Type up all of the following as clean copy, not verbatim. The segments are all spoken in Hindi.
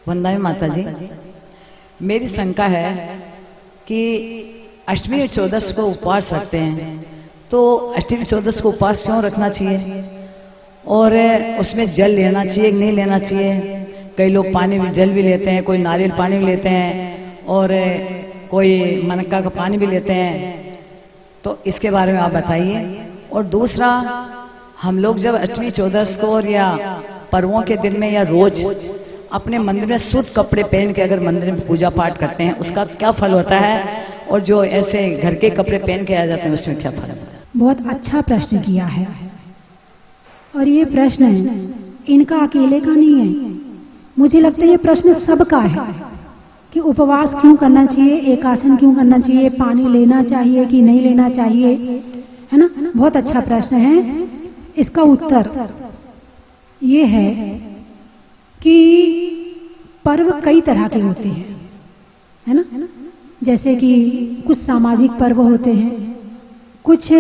वंदना माता जी, मेरी शंका है कि अष्टमी और चौदस को उपवास रखते हैं, तो अष्टमी चौदस को उपवास क्यों रखना चाहिए और उसमें जल लेना चाहिए नहीं लेना चाहिए? कई लोग पानी भी जल भी लेते हैं, कोई नारियल पानी भी लेते हैं और कोई मनक्का का पानी भी लेते हैं, तो इसके बारे में आप बताइए। और दूसरा, हम लोग जब अष्टमी चौदस को और या पर्वों के दिन में या रोज अपने मंदिर में शुद्ध कपड़े पहन के अगर मंदिर में पूजा पाठ करते हैं, उसका क्या फल होता है? और जो ऐसे घर के कपड़े पहन के आ जाते हैं, उसमें क्या फल होता है? बहुत अच्छा प्रश्न किया है, और ये प्रश्न इनका अकेले का नहीं है। मुझे लगता है ये प्रश्न सबका है कि उपवास क्यों करना चाहिए, एकासन क्यों करना चाहिए, पानी लेना चाहिए कि नहीं लेना चाहिए, है ना। बहुत अच्छा प्रश्न है। इसका उत्तर ये है कि पर्व कई तरह के होते हैं, है ना। जैसे कि कुछ सामाजिक पर्व होते हैं, कुछ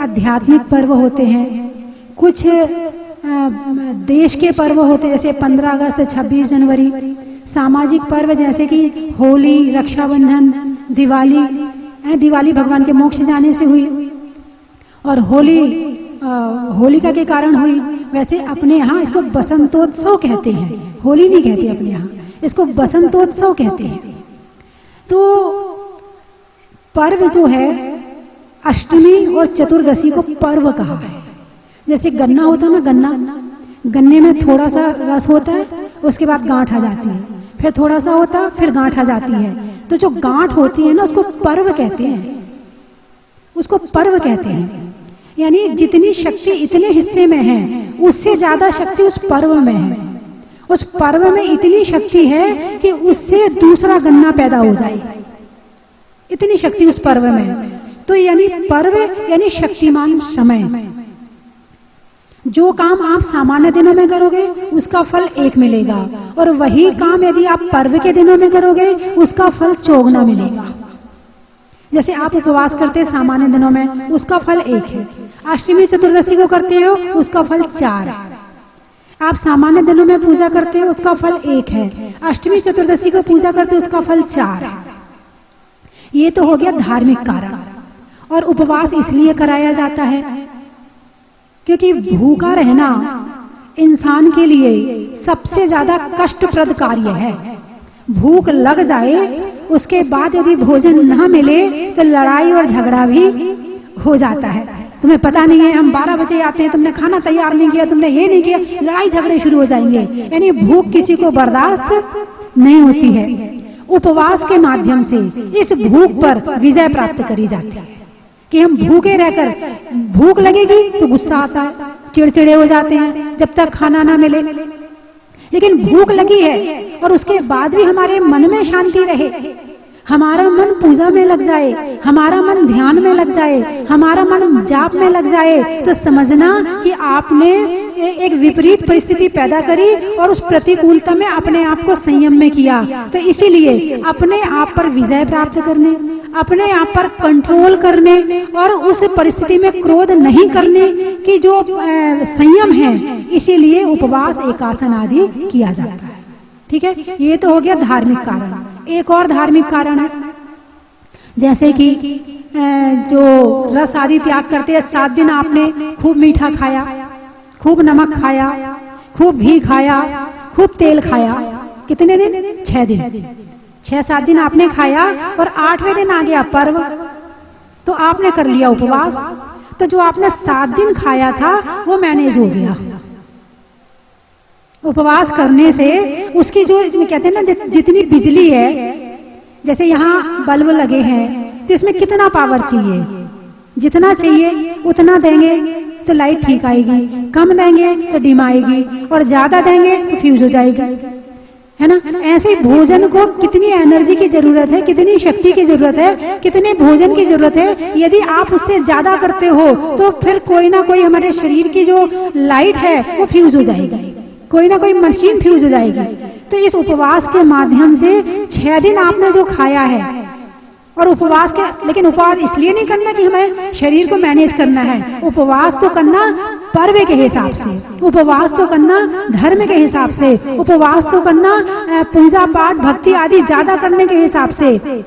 आध्यात्मिक पर्व होते हैं, कुछ देश के पर्व होते हैं जैसे 15 अगस्त 26 जनवरी। सामाजिक पर्व जैसे कि होली, रक्षाबंधन, दिवाली। दिवाली भगवान के मोक्ष जाने से हुई और होलिका के कारण हुई। वैसे अपने यहाँ इसको बसंतोत्सव कहते हैं, होली नहीं कहते अपने यहाँ, इसको बसंतोत्सव कहते हैं। तो पर्व जो है अष्टमी और चतुर्दशी को पर्व कहा है। जैसे गन्ना होता है ना, गन्ने में थोड़ा सा रस होता है, उसके बाद गांठ आ जाती है, फिर थोड़ा सा होता है, फिर गांठ आ जाती है। तो जो गांठ होती है ना, उसको पर्व कहते हैं, उसको पर्व कहते हैं। यानी जितनी शक्ति इतने हिस्से में है, उससे ज्यादा शक्ति उस पर्व में है। उस पर्व में इतनी शक्ति है कि उससे दूसरा गन्ना पैदा हो जाए, इतनी शक्ति उस पर्व में है। तो यानी पर्व यानी शक्तिमान समय। जो काम आप सामान्य दिनों में करोगे उसका फल एक मिलेगा, और वही काम यदि आप पर्व के दिनों में करोगे उसका फल चौगुना मिलेगा। जैसे आप उपवास करते हैं सामान्य दिनों में, उसका फल एक है। अष्टमी चतुर्दशी को करते हो, उसका फल 4 है। आप सामान्य दिनों में पूजा करते हो, उसका फल 1 है। अष्टमी चतुर्दशी को पूजा करते हो, उसका फल 4 है। ये तो हो गया धार्मिक कारण। और उपवास इसलिए कराया जाता है क्योंकि भूखा रहना इंसान के लिए सबसे ज्यादा कष्टप्रद कार्य है। भूख लग जाए, उसके बाद यदि भोजन ना मिले तो लड़ाई और झगड़ा भी हो जाता है। तुम्हें पता नहीं है, हम 12 बजे आते हैं, तुमने खाना तैयार नहीं किया, तुमने ये नहीं किया, लड़ाई झगड़े शुरू हो जाएंगे। यानी भूख किसी को बर्दाश्त नहीं होती है। उपवास के माध्यम से इस भूख पर विजय प्राप्त करी जाती है कि हम भूखे रहकर, भूख लगेगी तो गुस्सा आता है, चिड़चिड़े हो जाते हैं जब तक खाना ना मिले। लेकिन भूख लगी है और उसके बाद भी हमारे मन में शांति रहे, हमारा मन पूजा में लग जाए, हमारा मन ध्यान में लग जाए, हमारा मन जाप में लग जाए, तो समझना कि आपने एक विपरीत परिस्थिति पैदा करी और उस प्रतिकूलता में अपने आप को संयम में किया। तो इसीलिए अपने आप पर विजय प्राप्त करने, अपने आप पर कंट्रोल करने और उस परिस्थिति में क्रोध नहीं करने की जो संयम है, इसीलिए उपवास, एकासन आदि किया जाता है। ठीक है, ये तो हो गया धार्मिक कारण। एक और धार्मिक कारण है, जैसे कि जो रस आदि त्याग करते हैं। 7 दिन आपने खूब मीठा खाया, खूब नमक खाया, खूब घी खाया, खूब तेल खाया। कितने दिन? 6 दिन। 6-7 दिन आपने खाया और 8वें दिन आ गया पर्व, तो आपने कर लिया उपवास। तो जो आपने 7 दिन खाया था वो मैनेज हो गया। उपवास करने से उसकी जो कहते हैं ना, जितनी बिजली है, जैसे यहाँ बल्ब लगे हैं तो इसमें कितना पावर चाहिए, जितना चाहिए उतना देंगे तो लाइट ठीक आएगी, कम देंगे तो डिम आएगी, और ज्यादा देंगे तो फ्यूज हो जाएगी, है ना। ऐसे भोजन को कितनी एनर्जी की जरूरत है, कितनी शक्ति की जरूरत है, कितने भोजन की जरूरत है। यदि आप उससे ज्यादा करते हो तो फिर कोई ना कोई हमारे शरीर की जो लाइट है वो फ्यूज हो जाएगी, कोई ना कोई मशीन फ्यूज हो जाएगी। तो इस उपवास के माध्यम से 6 दिन आपने जो खाया है, और उपवास के, लेकिन उपवास इसलिए नहीं करना कि हमें शरीर को मैनेज करना है। उपवास तो करना पर्व के हिसाब से, उपवास तो करना धर्म के हिसाब से, उपवास तो करना पूजा पाठ भक्ति आदि ज्यादा करने के हिसाब से।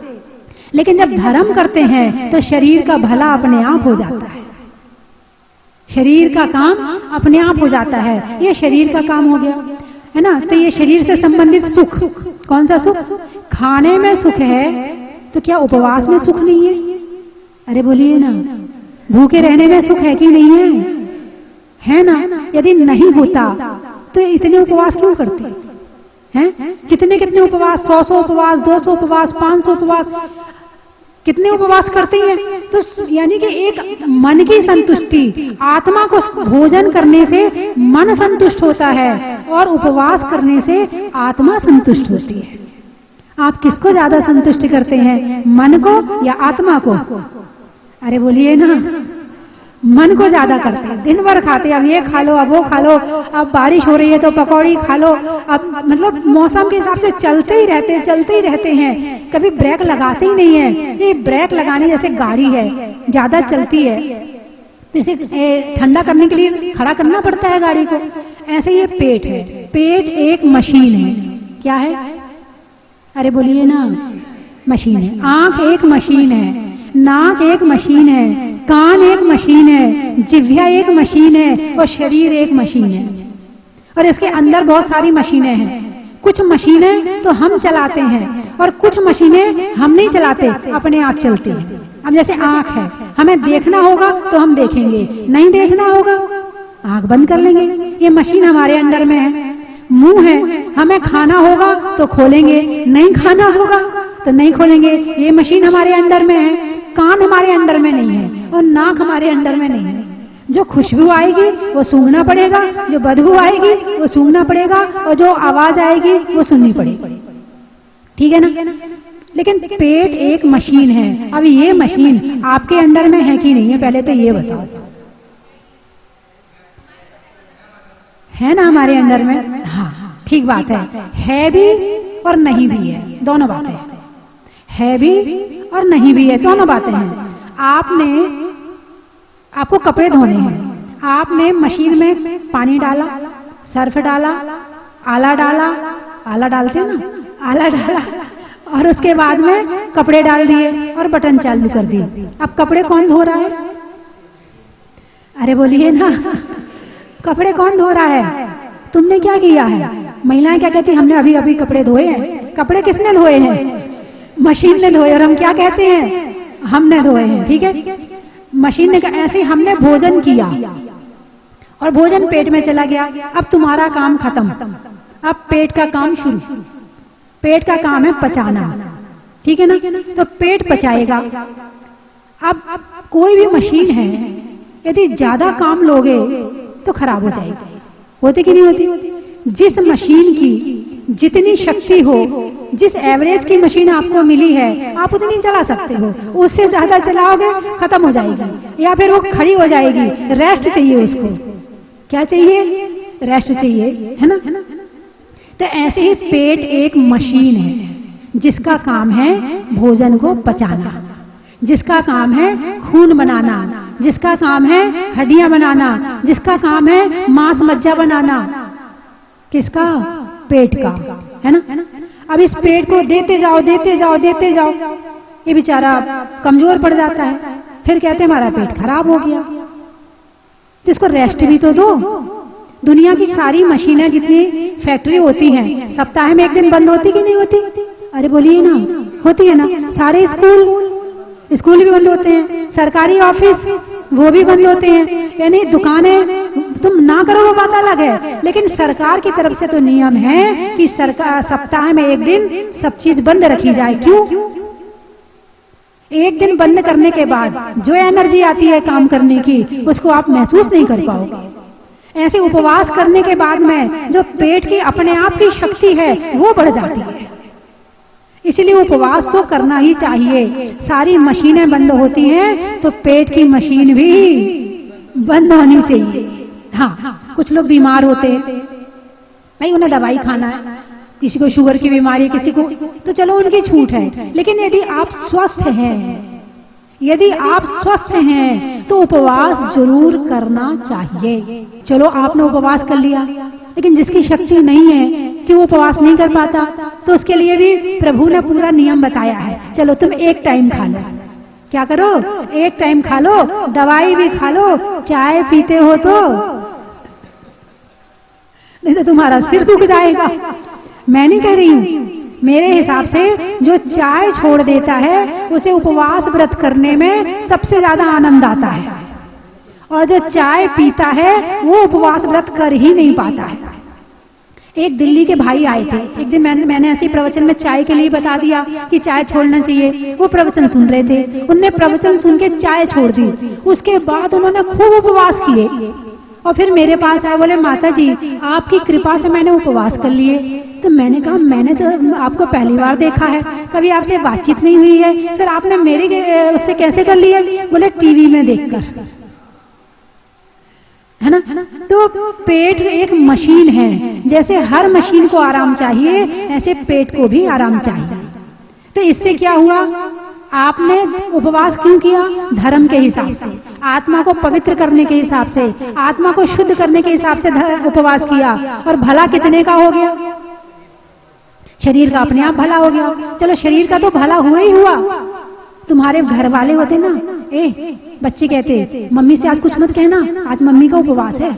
लेकिन जब धर्म करते हैं तो शरीर का भला अपने आप हो जाता है, शरीर का काम अपने आप हो जाता है। ये शरीर का काम हो गया है ना। तो ये शरीर से संबंधित सुख, कौन सा सुख? खाने में सुख है तो क्या उपवास में सुख नहीं है? अरे बोलिए ना, भूखे रहने में सुख है कि नहीं है? है ना। यदि नहीं होता तो इतने उपवास क्यों करते हैं? कितने कितने उपवास, 100 उपवास, 200 उपवास, 500 उपवास, कितने उपवास करते हैं। तो यानी कि एक मन की संतुष्टि, आत्मा को भोजन करने से मन संतुष्ट होता है और उपवास करने से आत्मा संतुष्ट होती है। आप किसको ज्यादा संतुष्ट करते हैं, मन को या आत्मा को? अरे बोलिए ना, मन को ज्यादा करते हैं। दिन भर खाते हैं, अब ये खा लो, अब वो खा लो, अब बारिश हो रही है तो पकौड़ी खा लो, अब मतलब मौसम के हिसाब से चलते ही रहते हैं, कभी ब्रेक लगाते ही नहीं है। ये ब्रेक लगाने जैसे गाड़ी है, ज्यादा चलती है, इसे ठंडा करने के लिए खड़ा करना पड़ता है गाड़ी को। ऐसे ये पेट है, पेट एक मशीन है। क्या है? अरे बोलिए ना, मशीन है। आंख एक मशीन है, नाक एक मशीन है, कान एक मशीन है, जिह्वा एक मशीन है और शरीर एक मशीन है। और इसके अंदर बहुत सारी मशीनें हैं। कुछ मशीनें तो हम चलाते हैं और कुछ मशीनें हम नहीं चलाते, अपने आप चलती हैं। अब जैसे आंख है, हमें देखना होगा तो हम देखेंगे, नहीं देखना होगा आंख बंद कर लेंगे, ये मशीन हमारे अंडर में है। मुंह है, हमें खाना होगा तो खोलेंगे, नहीं खाना होगा तो नहीं खोलेंगे, ये मशीन हमारे अंडर में है। कान हमारे अंडर में नहीं है और नाक हमारे अंडर में नहीं है। जो खुशबू आएगी वो सूंघना पड़ेगा, जो बदबू आएगी वो सूंघना पड़ेगा और जो आवाज आएगी वो सुननी पड़ेगी। ठीक है ना। लेकिन पेट एक मशीन है। अब ये मशीन आपके अंडर में है कि नहीं है, पहले तो ये बताओ। है ना हमारे अंडर में? हाँ, ठीक बात है भी और नहीं भी है, दोनों बातें है भी और नहीं भी है, दोनों बातें हैं। आपको कपड़े धोने हैं, आपने मशीन में पानी डाला, सर्फ डाला, आला डालते हैं ना, आला डाला और उसके बाद में कपड़े डाल दिए और बटन चालू कर दिए। अब कपड़े कौन धो रहा है? अरे बोलिए ना, कपड़े कौन धो रहा है? तुमने क्या किया है? महिलाएं क्या कहती, हमने अभी अभी कपड़े धोए हैं। कपड़े किसने धोए हैं? मशीन ने धोए। और हम क्या कहते हैं? हमने धोए हैं। ठीक है, मशीन ने कहा। ऐसे हमने भोजन किया और भोजन पेट में चला गया। अब तुम्हारा काम खत्म, अब पेट का काम शुरू। पेट का काम है पचाना, ठीक है ना। तो पेट पचाएगा। अब कोई भी मशीन है, यदि ज्यादा काम लोगे तो खराब हो जाएगी। होती कि नहीं होती? जिस मशीन की जितनी शक्ति हो, जिस एवरेज की मशीन आपको मिली है, आप उतनी चला सकते हो। उससे ज्यादा चलाओगे खत्म हो जाएगी या फिर वो खड़ी हो जाएगी। रेस्ट चाहिए उसको। क्या चाहिए? रेस्ट चाहिए, है ना। तो ऐसे ही पेट एक मशीन है जिसका काम है भोजन को पचाना, जिसका काम है खून बनाना, जिसका काम है हड्डियां बनाना, जिसका काम है मांस मज्जा बनाना। किसका? पेट का, है ना। अब इस पेट को देते जाओ, ये बेचारा कमजोर पड़ जाता है। फिर कहते हैं हमारा पेट खराब हो गया। तो इसको रेस्ट भी तो दो। दुनिया की सारी मशीनें जितनी फैक्ट्री होती हैं, सप्ताह में एक दिन बंद होती कि नहीं होती? अरे बोलिए ना, होती है ना। सारे स्कूल भी बंद होते हैं, सरकारी ऑफिस वो भी बंद होते हैं। यानी दुकानें तुम ना करो वो बात अलग है, लेकिन सरकार की तरफ से तो नियम है कि सरकार सप्ताह में एक दिन सब चीज बंद रखी जाए। क्यों? एक दिन बंद करने के बाद जो एनर्जी आती है काम करने की, उसको आप महसूस नहीं कर पाओगे। ऐसे उपवास करने के बाद में जो पेट की अपने आप की शक्ति है वो बढ़ जाती है। इसलिए उपवास तो करना ही चाहिए। सारी मशीनें बंद होती हैं तो पेट की मशीन भी बंद होनी चाहिए। हाँ, कुछ लोग बीमार होते हैं भाई, उन्हें दवाई खाना है, किसी को शुगर की बीमारी, किसी को, तो चलो उनकी छूट है। लेकिन यदि आप स्वस्थ हैं, यदि आप स्वस्थ हैं तो उपवास जरूर करना चाहिए। चलो आपने उपवास कर लिया, लेकिन जिसकी शक्ति नहीं है कि वो उपवास नहीं कर पाता, तो उसके लिए भी प्रभु ने पूरा नियम बताया है। चलो तुम एक टाइम खा लो, क्या करो, एक टाइम खा लो, दवाई भी खा लो, चाय पीते हो तो, नहीं तो तुम्हारा सिर दुख जाएगा। मैं नहीं कह रही हूं, मेरे हिसाब से जो चाय छोड़ देता है उसे उपवास व्रत करने में सबसे ज्यादा आनंद आता है, और जो चाय पीता है वो उपवास व्रत कर ही नहीं पाता है। एक दिल्ली के भाई आए थे एक दिन, मैंने ऐसे प्रवचन में चाय के लिए बता दिया कि चाय छोड़ना चाहिए। वो प्रवचन सुन रहे थे, उनने प्रवचन सुन के चाय छोड़ दी। उसके बाद उन्होंने खूब उपवास किए और फिर मेरे पास आए, बोले माता जी आपकी कृपा से मैंने उपवास कर लिए। तो मैंने कहा मैंने तो आपको पहली बार देखा है, कभी आपसे बातचीत नहीं हुई है, फिर आपने मेरे उससे कैसे कर लिए? बोले टीवी में देखकर, है ना। तो पेट एक मशीन है, जैसे हर मशीन को आराम चाहिए ऐसे पेट को भी आराम चाहिए। तो इससे क्या हुआ, आपने उपवास क्यों किया? धर्म के हिसाब से, आत्मा को पवित्र करने के हिसाब से, आत्मा को शुद्ध करने के हिसाब से उपवास किया, और भला कितने का हो गया? शरीर का अपने आप भला हो गया। चलो शरीर का तो भला हुआ ही हुआ। तुम्हारे घर वाले होते ना, बच्चे कहते मम्मी से आज कुछ मत कहना, आज मम्मी का उपवास है,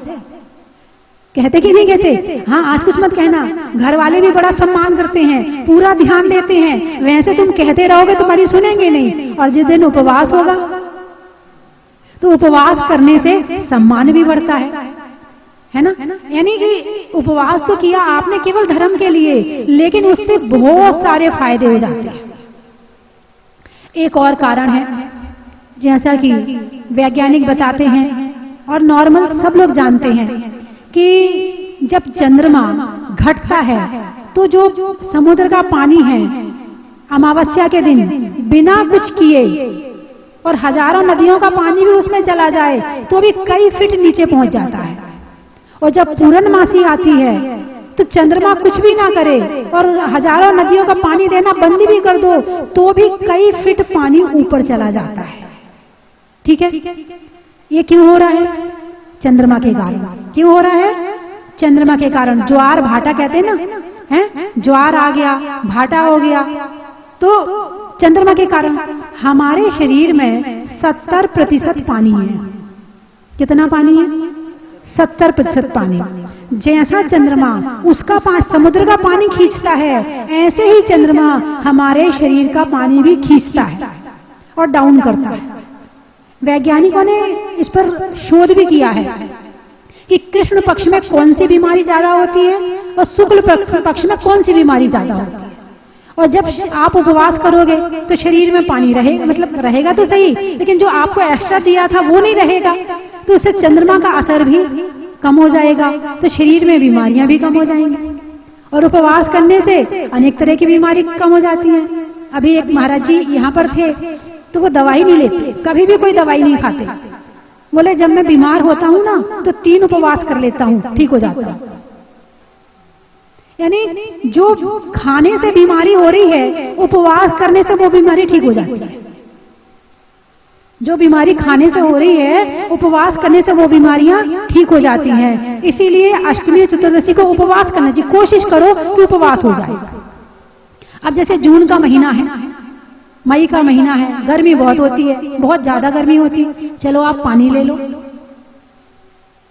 कहते कि नहीं कहते? हाँ आज कुछ मत कहना। घर वाले भी बड़ा सम्मान करते हैं, पूरा ध्यान देते हैं। वैसे तुम कहते रहोगे तुम्हारी सुनेंगे नहीं, और जिस दिन उपवास होगा तो उपवास करने से सम्मान भी बढ़ता है ना। यानी कि उपवास तो किया आपने केवल धर्म के लिए, लेकिन उससे बहुत सारे फायदे हो जाते हैं। एक और कारण है, जैसा कि वैज्ञानिक बताते हैं और नॉर्मल सब लोग जानते हैं कि जब चंद्रमा घटता है तो जो समुद्र का पानी है अमावस्या के दिन बिना कुछ किए, और हजारों नदियों का पानी भी उसमें चला जाए तो भी कई फीट नीचे पहुंच जाता है। और जब पूर्णमासी आती है तो चंद्रमा कुछ भी ना करे और हजारों नदियों का पानी देना बंद भी कर दो तो भी कई फीट पानी ऊपर चला जाता है। ठीक है, ये क्यों हो रहा है? चंद्रमा के कारण। क्यों हो रहा है? चंद्रमा के कारण। ज्वार भाटा कहते हैं ना, है ज्वार आ गया, भाटा हो गया, तो चंद्रमा के कारण। हमारे शरीर में 70% पानी है। कितना पानी है? 70% पानी। जैसा चंद्रमा उसका समुद्र का पानी खींचता है, ऐसे ही चंद्रमा हमारे शरीर का पानी भी खींचता है और डाउन करता है। वैज्ञानिकों ने इस पर शोध भी किया है कि कृष्ण पक्ष में कौन सी बीमारी ज्यादा होती है और शुक्ल पक्ष में कौन सी बीमारी ज्यादा होती है। और जब आप उपवास करोगे तो शरीर में पानी रहेगा, मतलब रहेगा तो सही, लेकिन जो आपको एक्स्ट्रा दिया था वो नहीं रहेगा, तो उससे चंद्रमा का असर भी कम हो जाएगा, तो शरीर में बीमारियां भी कम हो जाएंगी। और उपवास करने से अनेक तरह की बीमारी कम हो जाती है। अभी एक महाराज जी यहाँ पर थे, तो वो दवाई नहीं लेते, कभी भी कोई दवाई नहीं खाते। बोले जब मैं बीमार होता हूँ ना तो 3 उपवास कर लेता हूँ, ठीक हो जाता हूँ। यानी जो खाने से बीमारी हो रही है, उपवास करने से वो बीमारी ठीक हो जाती है। जो बीमारी खाने से हो रही है, उपवास करने से वो बीमारियां ठीक हो जाती हैं। इसीलिए अष्टमी चतुर्दशी को उपवास करना चाहिए। कोशिश करो कि उपवास हो जाए। अब जैसे जून का महीना है, मई का महीना है, गर्मी बहुत होती है, बहुत ज्यादा गर्मी होती है, चलो आप पानी ले लो,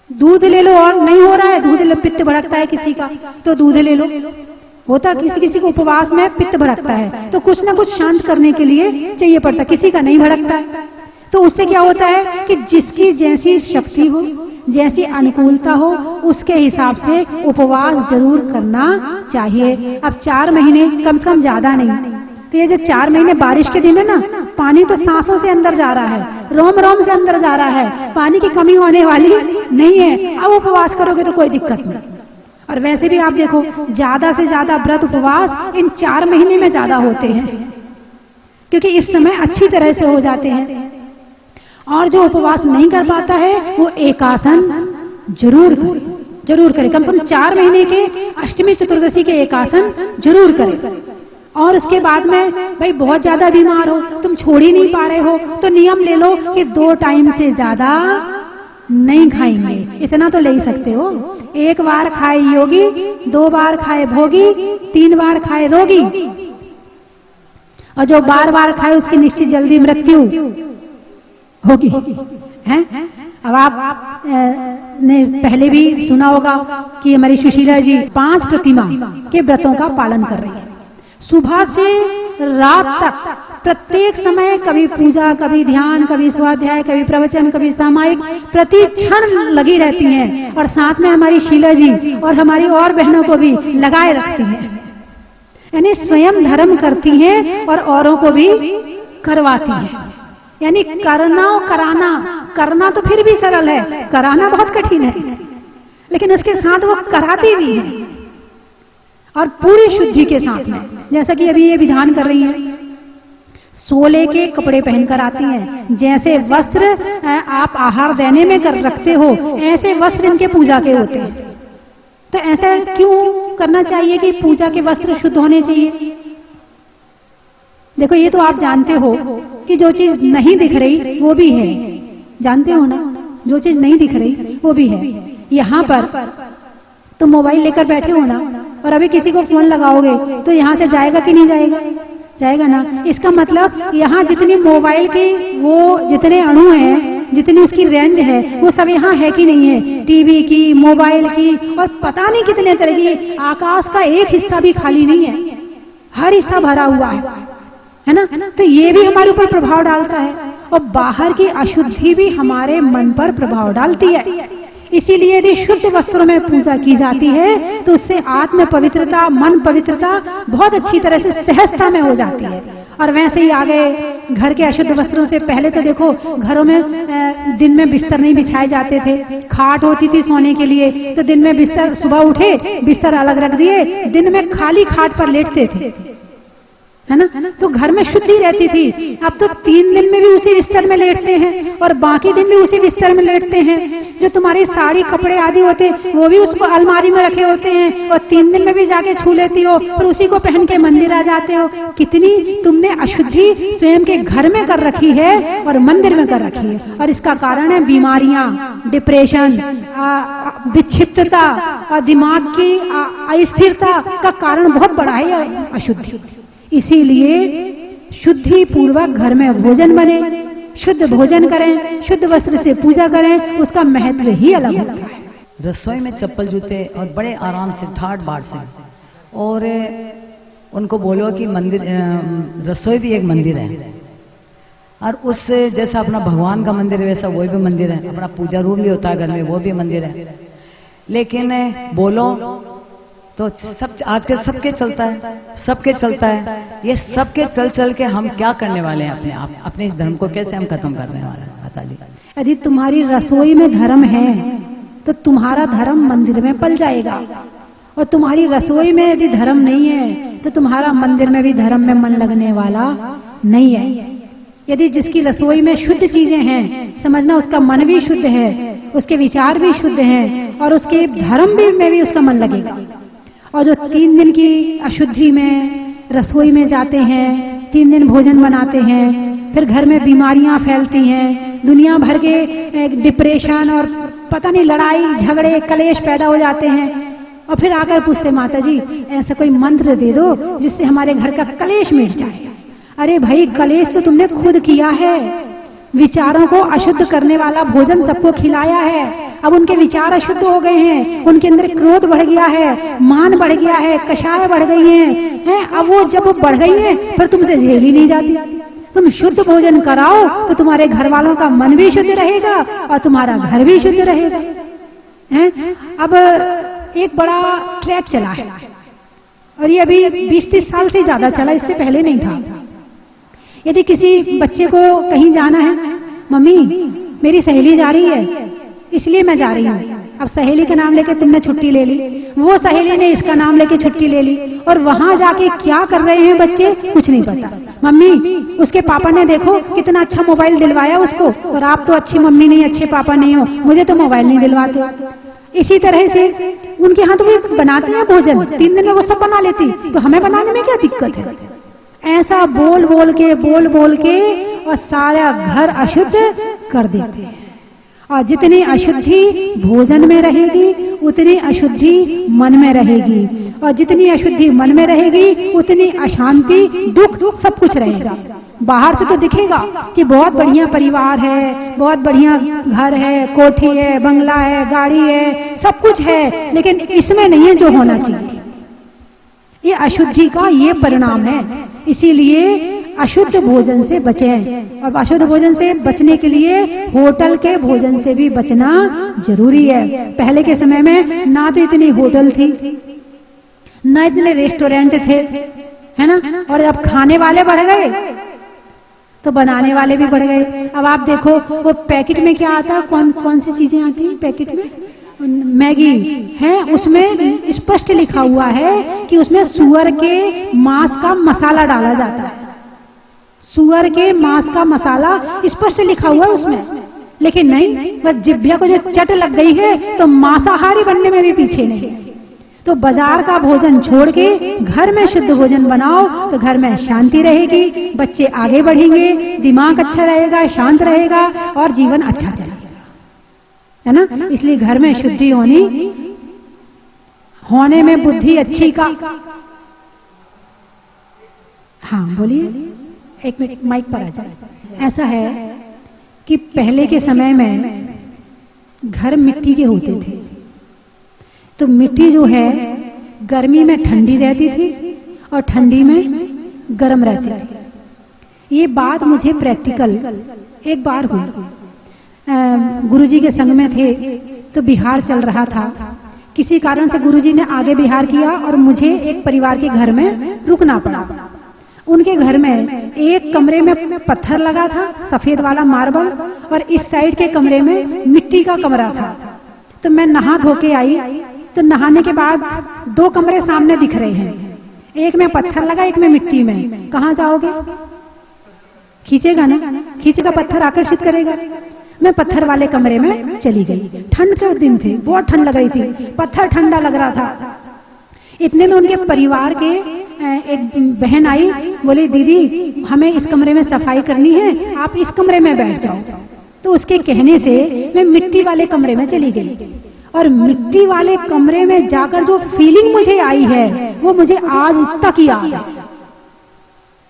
दूध ले लो, और नहीं हो रहा है दूध ले, पित्त भड़कता है किसी का तो दूध ले लो। होता किसी किसी को उपवास में पित्त भड़कता है तो कुछ ना कुछ शांत करने के लिए चाहिए पड़ता, किसी का नहीं भड़कता है। तो उससे क्या होता है कि जिसकी जैसी शक्ति हो, जैसी अनुकूलता हो, उसके हिसाब से उपवास जरूर करना चाहिए। अब 4 महीने कम से कम ज्यादा नहीं, तो ये जो 4 महीने बारिश के दिन है ना, पानी तो सांसों से अंदर जा रहा है, रोम रोम से अंदर जा रहा है, पानी की कमी होने वाली नहीं है। अब उपवास करोगे तो कोई दिक्कत नहीं। और वैसे भी आप देखो, ज्यादा से ज्यादा व्रत उपवास इन 4 महीने में ज्यादा होते हैं, क्योंकि इस समय अच्छी तरह से हो जाते हैं। और जो उपवास नहीं कर पाता है वो एकासन जरूर करे, कम से कम 4 महीने के अष्टमी चतुर्दशी के एकासन जरूर करे। और उसके बाद में भाई बहुत ज्यादा बीमार हो, तुम छोड़ ही नहीं पा रहे हो, तो नियम ले लो कि 2 टाइम से ज्यादा नहीं खाएंगे। इतना तो ले ही सकते हो। 1 बार खाए योगी, 2 बार खाए भोगी, 3 बार खाए रोगी, और जो बार बार खाए उसकी निश्चित जल्दी मृत्यु होगी। हैं? अब आप ने पहले भी सुना होगा कि हमारी सुशीला जी 5 प्रतिमा के व्रतों का पालन कर रही है। सुबह से रात तक प्रत्येक समय कभी पूजा, कभी ध्यान, कभी स्वाध्याय, कभी प्रवचन, कभी सामायिक, प्रति क्षण लगी रहती हैं। और साथ में हमारी शीला जी और हमारी और बहनों को भी लगाए रखती हैं, यानी स्वयं धर्म करती हैं और औरों को भी करवाती हैं। यानी करना और कराना, करना तो फिर भी सरल है, कराना बहुत कठिन है, लेकिन उसके साथ वो कराती भी है और पूरी शुद्धि के साथ में। जैसा कि अभी ये विधान कर रही हैं, सोले के कपड़े पहनकर आती हैं। जैसे वस्त्र आप आहार देने में कर रखते हो, ऐसे वस्त्र इनके पूजा के होते हैं। तो ऐसा क्यों करना चाहिए कि पूजा के वस्त्र शुद्ध होने चाहिए? देखो, ये तो आप जानते हो कि जो चीज नहीं दिख रही वो भी है, जानते हो ना, जो चीज नहीं दिख रही वो भी है। यहाँ पर तुम मोबाइल लेकर बैठे हो ना, और अभी किसी को फोन लगाओगे तो यहाँ से जाएगा कि नहीं जाएगा? जाएगा ना। इसका मतलब यहाँ जितनी मोबाइल के वो जितने अणु हैं, जितनी उसकी रेंज है, वो सब यहाँ है कि नहीं है? टीवी की, मोबाइल की, और पता नहीं कितने तरह की। आकाश का एक हिस्सा भी खाली नहीं है, हर हिस्सा भरा हुआ है ना। तो ये भी हमारे ऊपर प्रभाव डालता है, और बाहर की अशुद्धि भी हमारे मन पर प्रभाव डालती है। इसीलिए यदि शुद्ध वस्त्रों में पूजा की जाती है तो उससे आत्म पवित्रता, मन पवित्रता बहुत अच्छी तरह से सहजता में हो जाती है। और वैसे ही आगे घर के अशुद्ध वस्त्रों से पहले तो देखो, घरों में दिन में बिस्तर नहीं बिछाए जाते थे, खाट होती थी सोने के लिए, तो दिन में बिस्तर, सुबह उठे बिस्तर अलग रख दिए, दिन में खाली खाट पर लेटते थे, है ना। तो घर में शुद्धि रहती थी। अब तो 3 दिन में भी उसी बिस्तर में लेटते हैं और बाकी दिन भी उसी बिस्तर में लेटते हैं। जो तुम्हारी साड़ी, कपड़े आदि होते वो भी उसको अलमारी में रखे होते हैं, और 3 दिन में भी जाके छू लेती हो और उसी को पहन के मंदिर आ जाते हो। कितनी तुमने अशुद्धि स्वयं के घर में कर रखी है और मंदिर में कर रखी है। और इसका कारण है बीमारियां, डिप्रेशन, विक्षिप्तता और दिमाग की अस्थिरता का कारण बहुत बड़ा है अशुद्धि। इसीलिए शुद्धि पूर्वक घर में भोजन बने, शुद्ध भोजन करें, शुद्ध वस्त्र से पूजा करें, उसका महत्व ही अलग होता है। रसोई में चप्पल जूते और बड़े आराम से ठाट बाट से, और उनको बोलो कि मंदिर, रसोई भी एक मंदिर है, और उससे जैसा अपना भगवान का मंदिर है वैसा वो भी मंदिर है, अपना पूजा रूम भी होता है घर में, वो भी मंदिर है। लेकिन बोलो तो सब आजकल सबके चलता है, सबके चलता है। ये सबके चल चल के हम क्या करने वाले हैं? अपने आप, अपने इस धर्म को कैसे हम खत्म करने वाले हैं? माता जी, यदि तुम्हारी रसोई में धर्म है तो तुम्हारा धर्म मंदिर में पल जाएगा, और तुम्हारी रसोई में यदि धर्म नहीं है तो तुम्हारा मंदिर में भी धर्म में मन लगने वाला नहीं है। यदि जिसकी रसोई में शुद्ध चीजें हैं, समझना उसका मन भी शुद्ध है, उसके विचार भी शुद्ध हैं, और उसके धर्म भी में भी उसका मन लगेगा। और जो 3 दिन की अशुद्धि में रसोई में जाते हैं, 3 दिन भोजन बनाते हैं, फिर घर में बीमारियां फैलती हैं, दुनिया भर के डिप्रेशन और पता नहीं लड़ाई झगड़े कलेश पैदा हो जाते हैं, और फिर आकर पूछते माता जी ऐसा कोई मंत्र दे दो जिससे हमारे घर का कलेश मिट जाए। अरे भाई, कलेश तो तुमने खुद किया है। विचारों को अशुद्ध करने वाला भोजन सबको खिलाया है, अब उनके विचार अशुद्ध हो गए हैं, उनके अंदर क्रोध बढ़ गया है, मान बढ़ गया है, कषाय बढ़ गई हैं। अब वो जब बढ़ गई हैं फिर तुमसे झेल ही नहीं जाती। तुम शुद्ध भोजन कराओ तो तुम्हारे घर वालों का मन भी शुद्ध रहेगा और तुम्हारा घर भी शुद्ध रहेगा। अब एक बड़ा ट्रैक चला है, और ये अभी 20-30 साल से ज्यादा चला, इससे पहले नहीं था। यदि किसी बच्चे को कहीं जाना है, मम्मी मेरी सहेली जा रही है इसलिए मैं जा रही हूँ। अब सहेली का नाम लेके तुमने छुट्टी ले ली, वो सहेली ने इसका नाम लेके छुट्टी ले ली, और वहां जाके क्या कर रहे हैं बच्चे कुछ नहीं पता। मम्मी उसके पापा ने देखो कितना अच्छा मोबाइल दिलवाया उसको, और आप तो अच्छी मम्मी नहीं, अच्छे पापा नहीं हो, मुझे तो मोबाइल नहीं दिलवाते। इसी तरह से उनके यहाँ तो वो बनाते हैं भोजन, 3 दिन में वो सब बना लेती, तो हमें बनाने में क्या दिक्कत है? ऐसा बोल बोल के और सारा घर अशुद्ध कर देते हैं। और जितनी अशुद्धि भोजन में रहेगी उतनी अशुद्धि मन में रहेगी, और जितनी अशुद्धि मन में रहेगी उतनी अशांति, दुख, सब कुछ रहेगा। बाहर से तो दिखेगा कि बहुत बढ़िया परिवार है, बहुत बढ़िया घर है, कोठी है, बंगला है, गाड़ी है, सब कुछ है, लेकिन इसमें नहीं है जो होना चाहिए। ये अशुद्धि का ये परिणाम है। इसीलिए अशुद्ध भोजन से बचें, और अशुद्ध भोजन से बचने के लिए होटल के भोजन से भी बचना जरूरी है। पहले के समय में ना तो इतनी होटल थी, ना इतने रेस्टोरेंट थे, है ना, और अब खाने वाले बढ़ गए तो बनाने वाले भी बढ़ गए। अब आप देखो वो पैकेट में क्या आता है, कौन कौन सी चीजें आती हैं पैकेट में? मैगी है, उसमें स्पष्ट लिखा हुआ है कि उसमें सुअर के मांस का मसाला डाला जाता है। सुअर के मांस का मसाला स्पष्ट लिखा हुआ है उसमें, लेकिन नहीं, बस जिभ्या को जो चट लग गई है तो मांसाहारी बनने में भी पीछे नहीं। तो बाजार का भोजन छोड़ के घर में शुद्ध भोजन बनाओ तो घर में शांति रहेगी, बच्चे आगे बढ़ेंगे, दिमाग अच्छा रहेगा, शांत रहेगा और जीवन अच्छा चलेगा, है ना। इसलिए घर में शुद्धि होने में बुद्धि अच्छी का। हाँ बोलिए, एक मिनट माइक पर आ जाए। ऐसा है कि पहले के समय में घर मिट्टी के होते थे, तो मिट्टी जो है गर्मी में ठंडी रहती थी और ठंडी में गर्म रहती थी। ये बात मुझे प्रैक्टिकल एक बार हुई। गुरुजी के संग में थे तो बिहार चल रहा था, किसी कारण से गुरुजी ने आगे बिहार किया और मुझे एक परिवार के घर में रुकना पड़ा। उनके घर में एक कमरे में पत्थर लगा था, सफेद वाला मार्बल, और इस साइड के कमरे में मिट्टी का कमरा था। तो मैं नहा धो के आई, तो नहाने के बाद 2 कमरे सामने दिख रहे हैं, एक में पत्थर लगा, एक में मिट्टी में। कहाँ जाओगे? खींचेगा ना, खींचेगा, पत्थर आकर्षित करेगा। मैं पत्थर वाले कमरे में चली गई। ठंड के दिन थे, बहुत ठंड लग रही थी, पत्थर ठंडा लग रहा था। इतने में उनके परिवार के एक बहन आई, बोली दीदी हमें इस कमरे में सफाई करनी है, आप इस कमरे में बैठ जाओ। तो उसके कहने से मैं मिट्टी वाले कमरे में चली गई, और मिट्टी वाले कमरे में जाकर जो फीलिंग मुझे आई है वो मुझे आज तक याद है।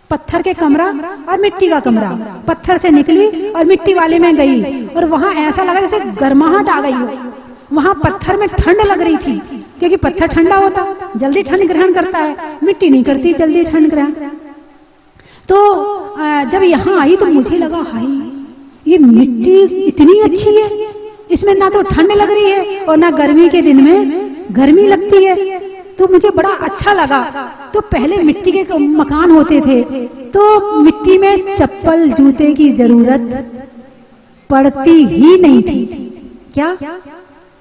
पत्थर के कमरा और मिट्टी का कमरा, पत्थर से निकली और मिट्टी वाले में गई, और वहां ऐसा लगा जैसे गर्माहट आ गई हो। वहां पत्थर में ठंड लग रही थी, क्योंकि पत्थर ठंडा होता, जल्दी ठंड ग्रहण करता है, मिट्टी नहीं करती जल्दी ठंड ग्रहण। तो जब यहाँ आई तो मुझे लगा हाय ये मिट्टी इतनी अच्छी है, इसमें ना तो ठंड लग रही है और ना गर्मी के दिन में गर्मी लगती है, तो मुझे बड़ा अच्छा लगा। तो पहले मिट्टी के मकान होते थे तो मिट्टी में चप्पल जूते की जरूरत पड़ती ही नहीं थी। क्या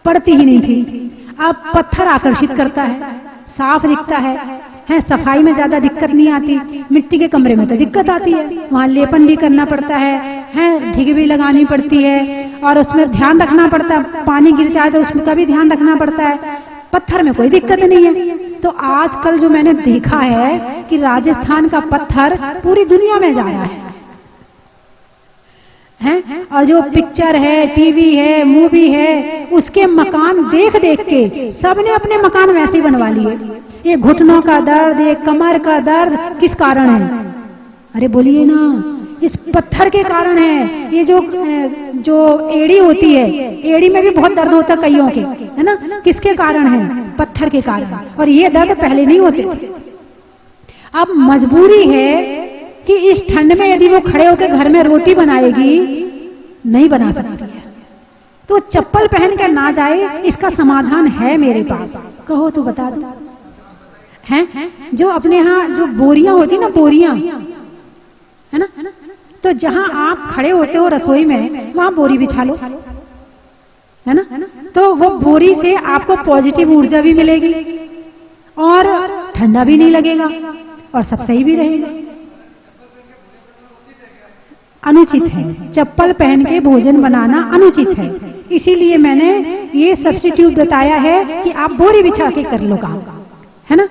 पड़ती ही नहीं थी। अब पत्थर आकर्षित करता है, साफ दिखता है, सफाई में ज्यादा दिक्कत नहीं आती। मिट्टी के कमरे में तो दिक्कत आती है, वहाँ लेपन भी करना पड़ता है, ढिग भी लगानी पड़ती है, और उसमें ध्यान रखना पड़ता है, पानी गिर जाए तो उसका भी ध्यान रखना पड़ता है। पत्थर में कोई दिक्कत नहीं है। तो आजकल जो मैंने देखा है कि राजस्थान का पत्थर पूरी दुनिया में जा रहा है, और जो पिक्चर है, टीवी है, मूवी है, उसके मकान देख देख के सबने अपने मकान वैसे ही बनवा लिए। ये घुटनों का दर्द, ये कमर का दर्द किस कारण है? अरे बोलिए ना, इस पत्थर के कारण है। ये जो एड़ी होती है, एड़ी में भी बहुत दर्द होता है कईयों के, है ना, किसके कारण है? पत्थर के कारण। और ये दर्द पहले नहीं होते थे। अब मजबूरी है कि इस ठंड में यदि वो खड़े होकर घर में रोटी बनाएगी, नहीं बना सकती है, तो चप्पल पहन कर ना जाए। इसका समाधान है मेरे पास, कहो तो बता दो। हैं जो अपने यहाँ जो बोरियां होती ना, बोरियां, है ना, तो जहां आप खड़े होते हो रसोई में, वहां बोरी बिछा लो, है ना, तो वो बोरी से आपको पॉजिटिव ऊर्जा भी मिलेगी और ठंडा भी नहीं लगेगा और सब सही भी रहेगा। अनुचित है, चप्पल पहन के भोजन बनाना अनुचित है। इसीलिए मैंने ये सब्स्टिट्यूट बताया है कि आप बोरी बिछा के कर लो काम, है ना,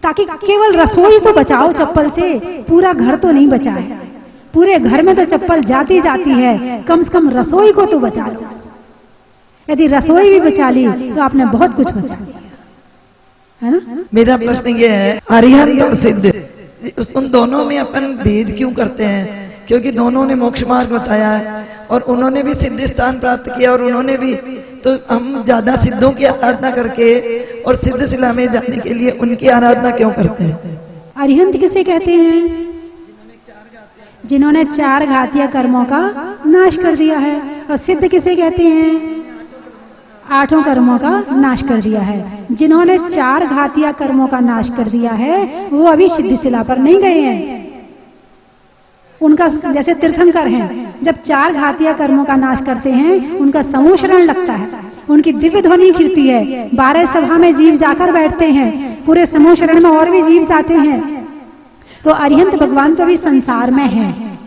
ताकि केवल रसोई तो बचाओ चप्पल से, पूरा घर तो नहीं बचाए। पूरे घर में तो चप्पल जाती है, कम से कम रसोई को तो बचा लो। यदि रसोई भी बचा ली तो आपने बहुत कुछ बचा लिया, है ना। मेरा प्रश्न ये है, अरिहंत और सिद्ध, उन दोनों में अपन भेद क्यों करते हैं? क्योंकि दोनों ने मोक्ष मार्ग बताया है और उन्होंने भी सिद्ध स्थान प्राप्त किया और उन्होंने भी, तो हम ज्यादा सिद्धों की आराधना करके और सिद्ध शिला में जाने के लिए उनकी आराधना क्यों करते हैं? अरिहंत किसे कहते हैं? जिन्होंने 4 घातीय कर्मों का नाश कर दिया है। और सिद्ध किसे कहते हैं? 8 कर्मों का नाश कर दिया है। जिन्होंने 4 घातीय कर्मों का नाश कर दिया है वो अभी सिद्ध शिला पर नहीं गए हैं। उनका जैसे तीर्थंकर हैं, जब 4 घातीय कर्मों का नाश करते हैं उनका समूह शरण लगता है, उनकी दिव्य ध्वनि गिरती है, 12 सभा में जीव जाकर बैठते हैं, पूरे समूह शरण में और भी जीव जाते हैं। तो अरिहंत भगवान तो अभी संसार में हैं,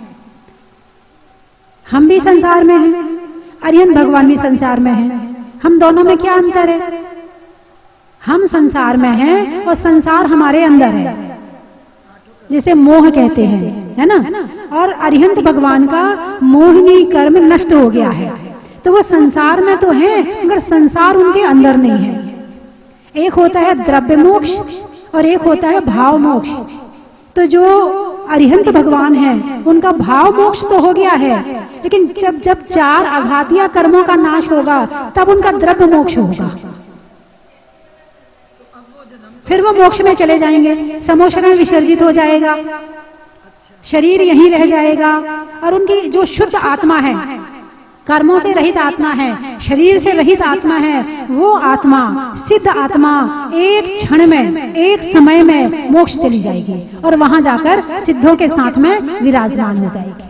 हम भी संसार में हैं, अरिहंत भगवान भी संसार में हैं। हम दोनों में क्या अंतर है? हम संसार में हैं और संसार हमारे अंदर है, जिसे मोह कहते हैं, है ना। और अरिहंत भगवान का मोहिनी कर्म नष्ट हो गया है, तो वो संसार में तो है मगर संसार उनके अंदर नहीं है। एक होता है द्रव्य मोक्ष और एक होता है भाव मोक्ष। तो जो अरिहंत भगवान हैं उनका भाव मोक्ष तो हो गया है, लेकिन जब जब 4 आघातीय कर्मों का नाश होगा तब उनका द्रव्य मोक्ष होगा, फिर वो मोक्ष में चले जाएंगे, समूह शरण विसर्जित हो जाएगा, शरीर यहीं रह जाएगा। और उनकी जो शुद्ध आत्मा है, कर्मों से रहित आत्मा है, शरीर से रहित आत्मा है, वो आत्मा, सिद्ध आत्मा एक क्षण में, एक समय में मोक्ष चली जाएगी और वहां जाकर सिद्धों के साथ में विराजमान हो जाएगी।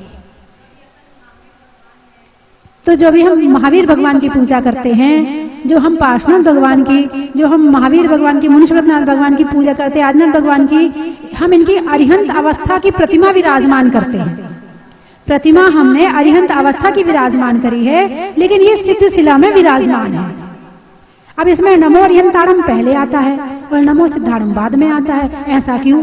तो जो भी हम महावीर भगवान की पूजा करते हैं, जो हम पार्श्वनाथ भगवान की, जो हम महावीर भगवान की, मुनीश्वरनाथ भगवान की पूजा करते हैं, आदिनाथ भगवान की, हम इनकी अरिहंत अवस्था की प्रतिमा विराजमान करते हैं। प्रतिमा हमने अरिहंत अवस्था की विराजमान करी है, लेकिन ये सिद्ध शिला में विराजमान है। अब इसमें नमो अरिहंतारम पहले आता है और नमो सिद्धारम बाद में आता है। ऐसा क्यों?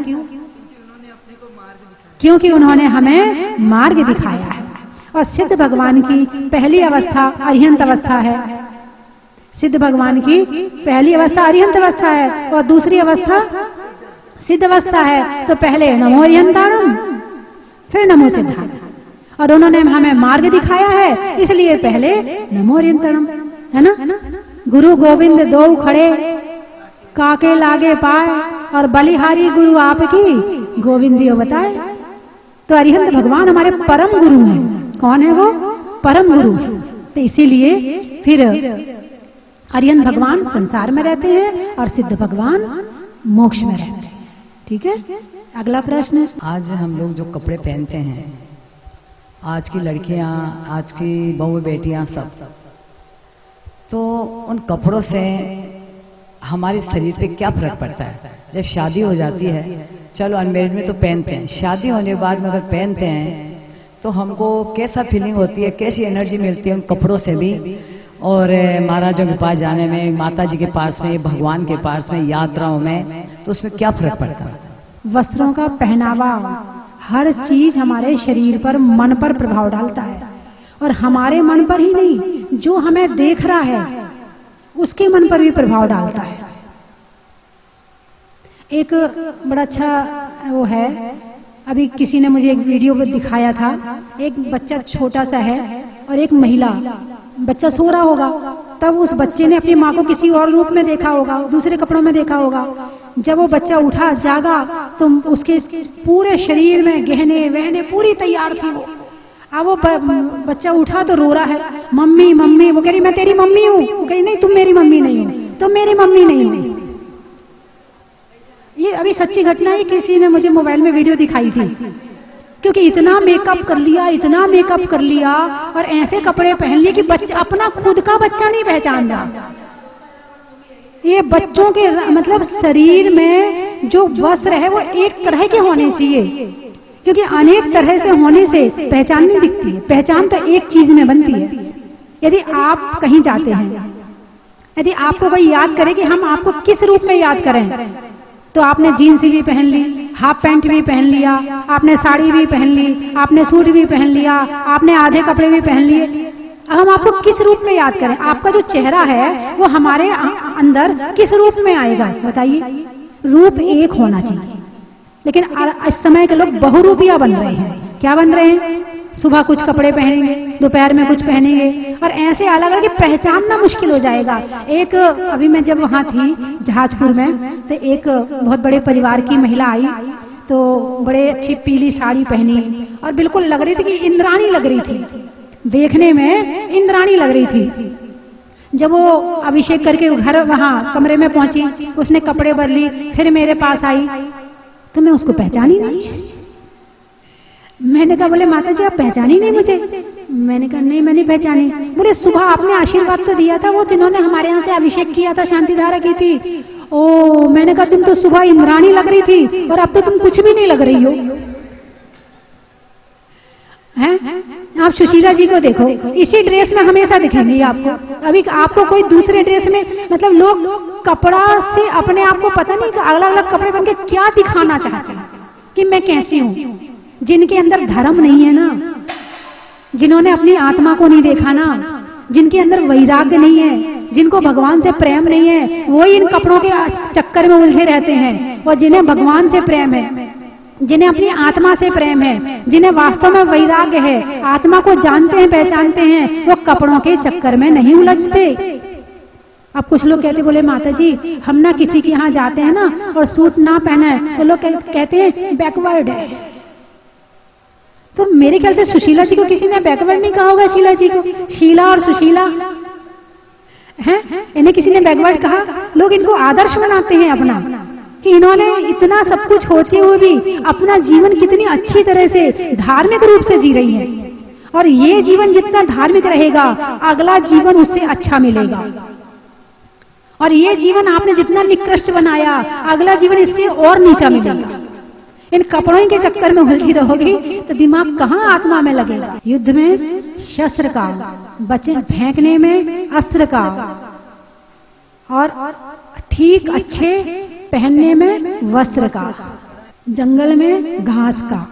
क्योंकि उन्होंने हमें मार्ग दिखाया है। और सिद्ध भगवान की पहली अवस्था अरिहंत अवस्था है, सिद्ध भगवान की पहली अवस्था अरिहंत अवस्था है और दूसरी अवस्था सिद्ध अवस्था है। तो पहले नमो अरिहंतारम, फिर नमो सिद्धारम। और उन्होंने हमें मार्ग दिखाया है, इसलिए पहले नमो अरिहंतारम, है ना। गुरु गोविंद दो खड़े, काके लागे पाए, और बलिहारी गुरु आपकी गोविंदियो बताए। तो अरिहंत भगवान हमारे परम गुरु हैं। कौन है वो? परम गुरु है। तो इसीलिए फिर अरिहंत भगवान संसार में रहते हैं और सिद्ध भगवान मोक्ष में रहते हैं। ठीक है, अगला प्रश्न। आज हम लोग जो कपड़े पहनते हैं, आज की लड़कियां, आज की बहू बेटियां सब, तो उन कपड़ों से हमारे शरीर पे क्या फर्क पड़ता है? जब शादी हो जाती है, चलो अनमेरिड में तो पहनते हैं, शादी होने के बाद में अगर पहनते हैं तो हमको कैसा फीलिंग होती है, कैसी एनर्जी मिलती है उन कपड़ों से भी? और महाराजों के पास जाने में, माता जी के पास में, भगवान के पास में, यात्राओं में, तो उसमें क्या फर्क पड़ता है? वस्त्रों का पहनावा, हर चीज हमारे शरीर पर, मन पर प्रभाव डालता है। और हमारे मन पर ही नहीं, जो हमें देख रहा है उसके मन पर भी प्रभाव डालता है। एक बड़ा अच्छा वो है, अभी किसी ने मुझे एक वीडियो में दिखाया था, एक बच्चा छोटा सा है और एक महिला, बच्चा सो रहा होगा, तब उस बच्चे ने अपनी माँ को किसी और रूप में देखा होगा, दूसरे कपड़ों में देखा होगा। जब वो बच्चा उठा, जागा, तो उसके पूरे शरीर में गहने वहने पूरी तैयार थी वो। अब वो बच्चा उठा तो रो रहा है, मम्मी मम्मी। वो कह रही मैं तेरी मम्मी हूँ। वो कह रही नहीं, तुम मेरी मम्मी नहीं हो, तुम मेरी मम्मी नहीं हो। ये अभी सच्ची घटना है, किसी ने मुझे मोबाइल में वीडियो दिखाई थी। क्योंकि इतना मेकअप कर लिया, इतना मेकअप कर लिया और ऐसे कपड़े पहन लिए कि बच्चा, अपना खुद का बच्चा नहीं पहचान रहा। ये बच्चों के मतलब शरीर में जो वस्त्र है वो एक तरह के होने चाहिए, क्योंकि अनेक तरह से होने से पहचान नहीं दिखती है। पहचान तो एक चीज में बनती है, यदि आप कहीं जाते हैं, यदि आपको कोई याद करे कि हम आपको किस रूप में याद करें, तो आपने जीन्स भी पहन ली, हाफ पैंट भी पहन लिया, आपने साड़ी भी पहन ली, आपने सूट भी पहन लिया, आपने आधे कपड़े भी पहन लिए। हम आपको किस रूप में याद करें? आपका जो चेहरा है वो हमारे अंदर किस रूप में आएगा बताइए? रूप एक होना चाहिए, लेकिन इस समय के लोग बहुरूपिया बन रहे हैं। क्या बन रहे हैं? सुबह कुछ कपड़े पहनेंगे, दोपहर में कुछ पहनेंगे, और ऐसे अलग अलग पहचानना मुश्किल हो जाएगा। एक अभी मैं जब वहाँ थी जहाजपुर में, तो एक बहुत बड़े परिवार की महिला आई, तो बड़े अच्छी पीली साड़ी पहनी और बिल्कुल लग रही थी कि इंद्राणी लग रही थी, देखने में इंद्राणी लग रही थी। जब वो अभिषेक करके घर वहाँ कमरे में पहुंची, उसने कपड़े बदली, फिर मेरे पास आई, तो मैं उसको पहचानी नहीं। मैंने कहा, बोले माता जी आप पहचानी नहीं मुझे? मैंने कहा नहीं, मैंने पहचानी। बोले सुबह आपने आशीर्वाद तो दिया था, वो जिन्होंने हमारे यहाँ से अभिषेक किया था, शांति धारा की थी। ओ, मैंने कहा तुम तो सुबह इंद्राणी लग रही थी और अब तो तुम कुछ भी नहीं लग रही हो। हैं? आप सुशीला जी को देखो, इसी ड्रेस में हमेशा दिखेंगी आपको। अभी आपको कोई दूसरे ड्रेस में, मतलब लोग कपड़ा से अपने आप को पता नहीं अलग अलग कपड़े पहन के क्या दिखाना चाहते हैं कि मैं कैसी हूँ। जिनके अंदर धर्म नहीं है ना, जिन्होंने अपनी आत्मा को नहीं देखा ना, जिनके अंदर वैराग्य नहीं है, जिनको भगवान से प्रेम नहीं है, वो इन कपड़ों के चक्कर में उलझे रहते हैं। और जिन्हें भगवान से प्रेम है, जिन्हें अपनी आत्मा से प्रेम है, जिन्हें वास्तव में वैराग्य है, आत्मा को जानते हैं, पहचानते हैं, वो कपड़ों के चक्कर में नहीं उलझते। अब कुछ लोग कहते, बोले माता जी हम ना किसी के यहाँ जाते हैं ना और सूट ना पहने तो लोग कहते हैं बैकवर्ड है। तो मेरे ख्याल से सुशीला जी को किसी ने बैकवर्ड नहीं कहा होगा। शीला जी को, शीला और सुशीला हैं, इन्हें किसी ने बैकवर्ड कहा? लोग इनको आदर्श बनाते हैं अपना, कि इन्होंने इतना सब कुछ होते हुए भी अपना जीवन कितनी अच्छी तरह से धार्मिक रूप से जी रही है। और ये जीवन जितना धार्मिक रहेगा, अगला जीवन उससे अच्छा मिलेगा। और ये जीवन आपने जितना निकृष्ट बनाया, अगला जीवन इससे और नीचा मिलेगा। इन कपड़ों के चक्कर में उलझी रहोगी तो दिमाग कहाँ आत्मा में लगेगा? युद्ध में शस्त्र का, बचे फेंकने में अस्त्र का, और ठीक अच्छे पहनने में वस्त्र का, जंगल में घास का,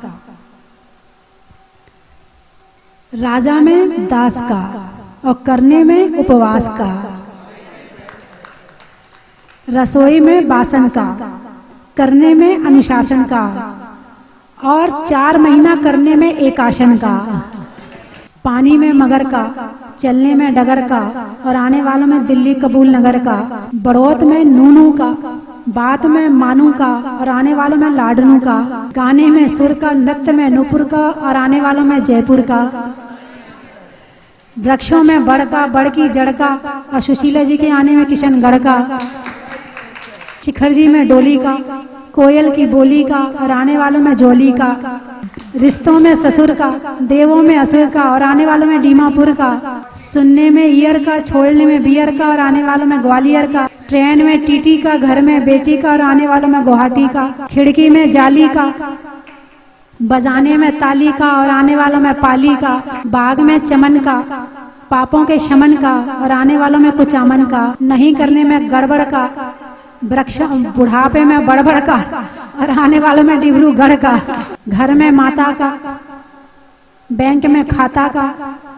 राजा में दास का, और करने में उपवास का, रसोई में बासन का, करने में अनुशासन का, और 4 महीना करने में एकासन का, पानी में मगर का, चलने में डगर का, और आने वालों में दिल्ली कबूल नगर का, बड़ौत में नूनू का, बात में मानू का, और आने वालों में लाडनू का, गाने में सुर का, नृत्य में नूपुर का, और आने वालों में जयपुर का, वृक्षों में बड़ का, बड़ की जड़ का, और सुशीला जी के आने में किशनगढ़ का, शिखर जी में डोली का, कोयल की बोली का, और आने वालों में जोली का, रिश्तों में ससुर का, देवों में असुर का, और आने वालों में डीमापुर का, सुनने में ईयर का, छोड़ने में बियर का, और आने वालों में ग्वालियर का, ट्रेन में टीटी का, घर में बेटी का, और आने वालों में गुवाहाटी का, खिड़की में जाली का, बजाने में ताली का, और आने वालों में पाली का, बाग में चमन का, पापों के शमन का, और आने वालों में कुचामन का, नहीं करने में गड़बड़ का, वृक्ष बुढ़ापे में बड़बड़ का, और आने वालों में डिब्रूगढ़ का, घर में माता का, बैंक में खाता का,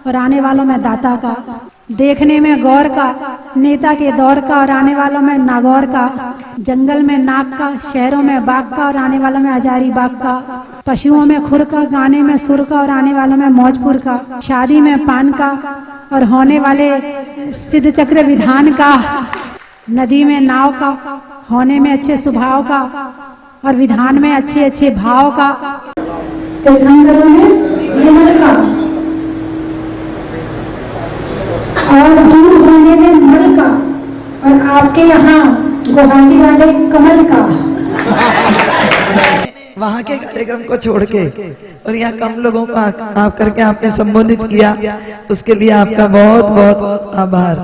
और आने वालों में दाता का, देखने में गौर का, नेता के दौर का, और आने वालों में नागौर का, जंगल में नाग का, शहरों में बाग का, और आने वालों में हजारी बाग का, पशुओं में खुर का, गाने में सुर का, और आने वालों में मौजपुर का, शादी में पान का, और होने वाले सिद्ध चक्र विधान का, नदी में नाव का, होने में अच्छे स्वभाव का, और विधान में अच्छे अच्छे भाव का, तीर्थंकरों में निर्मल का, और दूर होने में नल का, और आपके यहाँ गुवाहाटी वाले कमल का। वहाँ के कार्यक्रम को छोड़ के और यहाँ कम लोगों को आप करके आपने संबोधित किया, उसके लिए आपका बहुत बहुत आभार।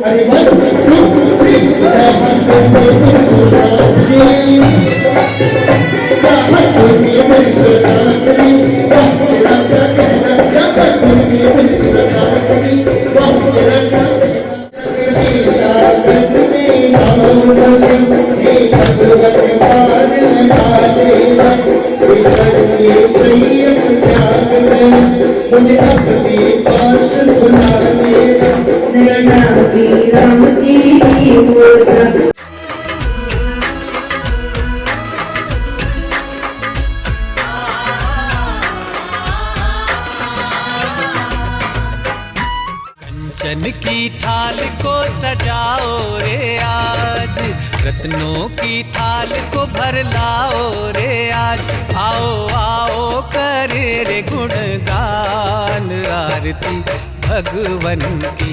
अरे मुझे अपनी पास बुला लेना, राम की मुर्दा। कंचन की थाल को सजाओ रे आज, रत्नों की थाल को भर लाओ रे आज। आओ आओ करे रे गुणगान आरती भगवन की।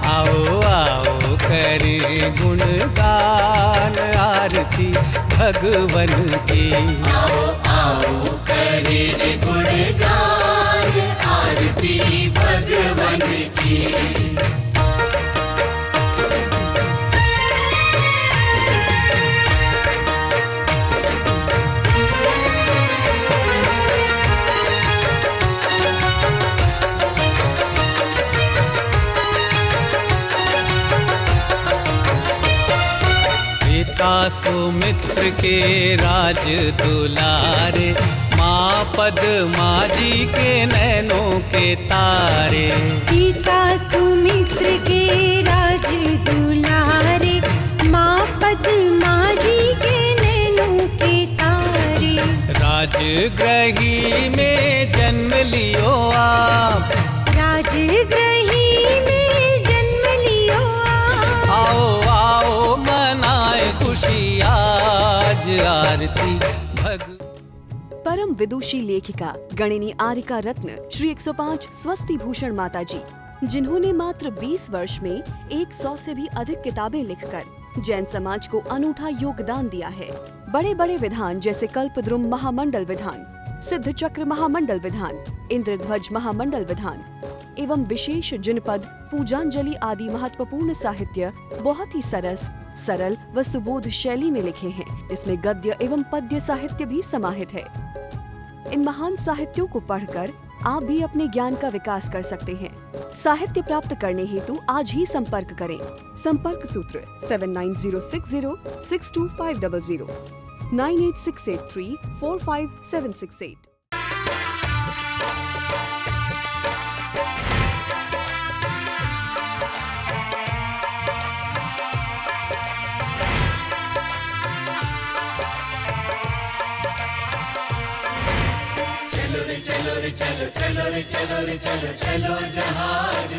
आओ आओ करे गुणगान आरती भगवन की। आओ आओ करे रे गुणगान आरती भगवन की। सुमित्र के राज दुलारे, माँ पद्मा जी के नैनों के तारे। पिता सुमित्र के राज दुलारे, माँ पद्मा जी के नैनों के तारे। राजगृही में जन्म लियो आप, राजगृही में जन्म लियो आप। आओ आओ मनाए खुशी आज आरती भग। परम विदुषी लेखिका गणिनी आरिका रत्न श्री 105 स्वस्ति भूषण माता जी, जिन्होंने मात्र 20 वर्ष में 100 से भी अधिक किताबें लिखकर जैन समाज को अनूठा योगदान दिया है। बड़े बड़े विधान जैसे कल्पद्रुम महामंडल विधान, सिद्ध चक्र महामंडल विधान, इंद्रध्वज महामंडल विधान एवं विशेष जिनपद, पूजांजलि आदि महत्वपूर्ण साहित्य बहुत ही सरल व सुबोध शैली में लिखे हैं, जिसमें गद्य एवं पद्य साहित्य भी समाहित है। इन महान साहित्यों को पढ़कर आप भी अपने ज्ञान का विकास कर सकते हैं। साहित्य प्राप्त करने हेतु आज ही संपर्क करें। संपर्क सूत्र 7906062500 9868345768। चलो रे चलो रे चलो, चलो रे चलो रे चलो, चलो जहाज